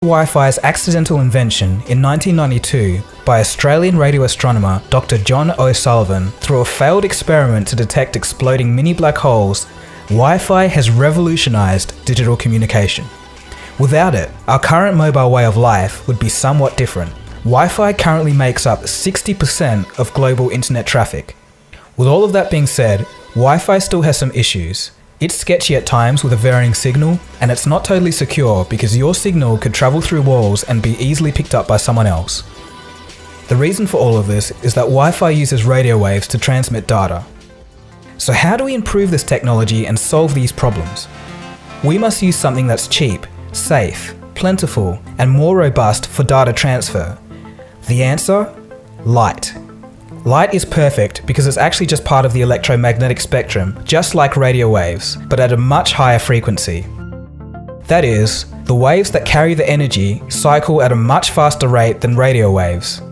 Wi-Fi's accidental invention in 1992 by Australian radio astronomer Dr. John O'Sullivan through a failed experiment to detect exploding mini black holes, Wi-Fi has revolutionized digital communication. Without it, our current mobile way of life would be somewhat different. Wi-Fi currently makes up 60% of global internet traffic. With all of that being said, Wi-Fi still has some issues. It's sketchy at times with a varying signal, and it's not totally secure because your signal could travel through walls and be easily picked up by someone else. The reason for all of this is that Wi-Fi uses radio waves to transmit data. So how do we improve this technology and solve these problems? We must use something that's cheap, safe, plentiful, and more robust for data transfer. The answer? Light. Light is perfect because it's actually just part of the electromagnetic spectrum, just like radio waves, but at a much higher frequency. That is, the waves that carry the energy cycle at a much faster rate than radio waves.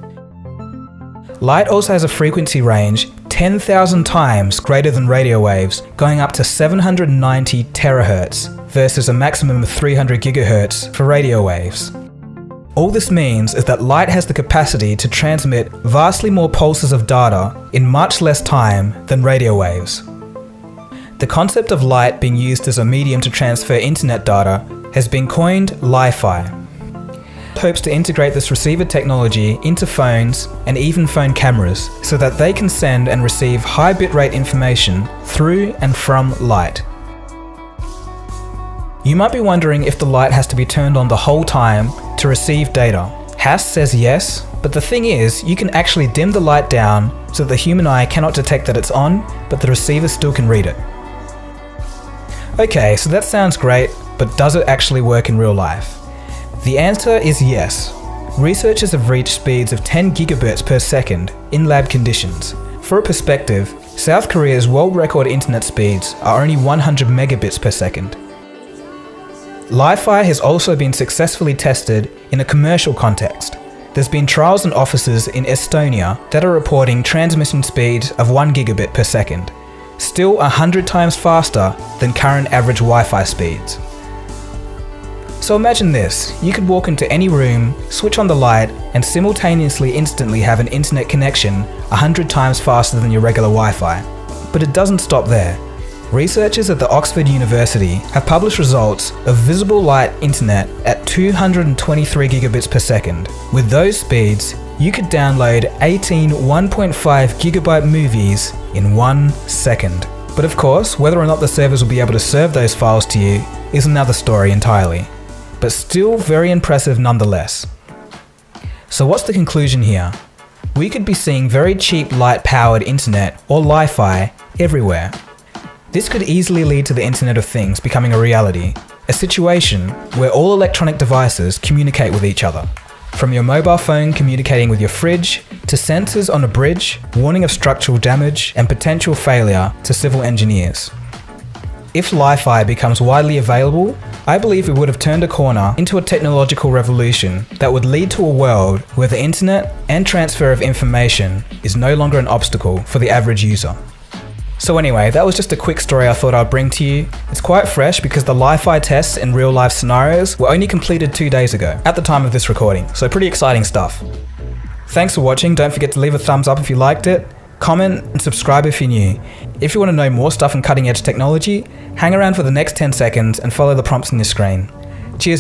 Light also has a frequency range 10,000 times greater than radio waves, going up to 790 terahertz versus a maximum of 300 gigahertz for radio waves. All this means is that light has the capacity to transmit vastly more pulses of data in much less time than radio waves. The concept of light being used as a medium to transfer internet data has been coined LiFi. It hopes to integrate this receiver technology into phones and even phone cameras so that they can send and receive high bitrate information through and from light. You might be wondering if the light has to be turned on the whole time to receive data. HASS says yes, but the thing is, you can actually dim the light down so that the human eye cannot detect that it's on, but the receiver still can read it. Okay, so that sounds great, but does it actually work in real life? The answer is yes. Researchers have reached speeds of 10 gigabits per second in lab conditions. For a perspective, South Korea's world record internet speeds are only 100 megabits per second. LiFi has also been successfully tested in a commercial context. There's been trials in offices in Estonia that are reporting transmission speeds of 1 gigabit per second, still 100 times faster than current average Wi-Fi speeds. So imagine this, you could walk into any room, switch on the light, and simultaneously instantly have an internet connection 100 times faster than your regular Wi-Fi. But it doesn't stop there. Researchers at the Oxford University have published results of visible light internet at 223 gigabits per second. With those speeds, you could download 18 1.5 gigabyte movies in 1 second. But of course, whether or not the servers will be able to serve those files to you is another story entirely. But still very impressive nonetheless. So what's the conclusion here? We could be seeing very cheap light-powered internet or Li-Fi everywhere. This could easily lead to the Internet of Things becoming a reality, a situation where all electronic devices communicate with each other. From your mobile phone communicating with your fridge, to sensors on a bridge, warning of structural damage and potential failure to civil engineers. If Li-Fi becomes widely available, I believe we would have turned a corner into a technological revolution that would lead to a world where the internet and transfer of information is no longer an obstacle for the average user. So anyway, that was just a quick story I thought I'd bring to you. It's quite fresh because the Li-Fi tests in real life scenarios were only completed 2 days ago, at the time of this recording, so pretty exciting stuff. Thanks for watching, don't forget to leave a thumbs up if you liked it, comment and subscribe if you're new. If you want to know more stuff on cutting edge technology, hang around for the next 10 seconds and follow the prompts on your screen.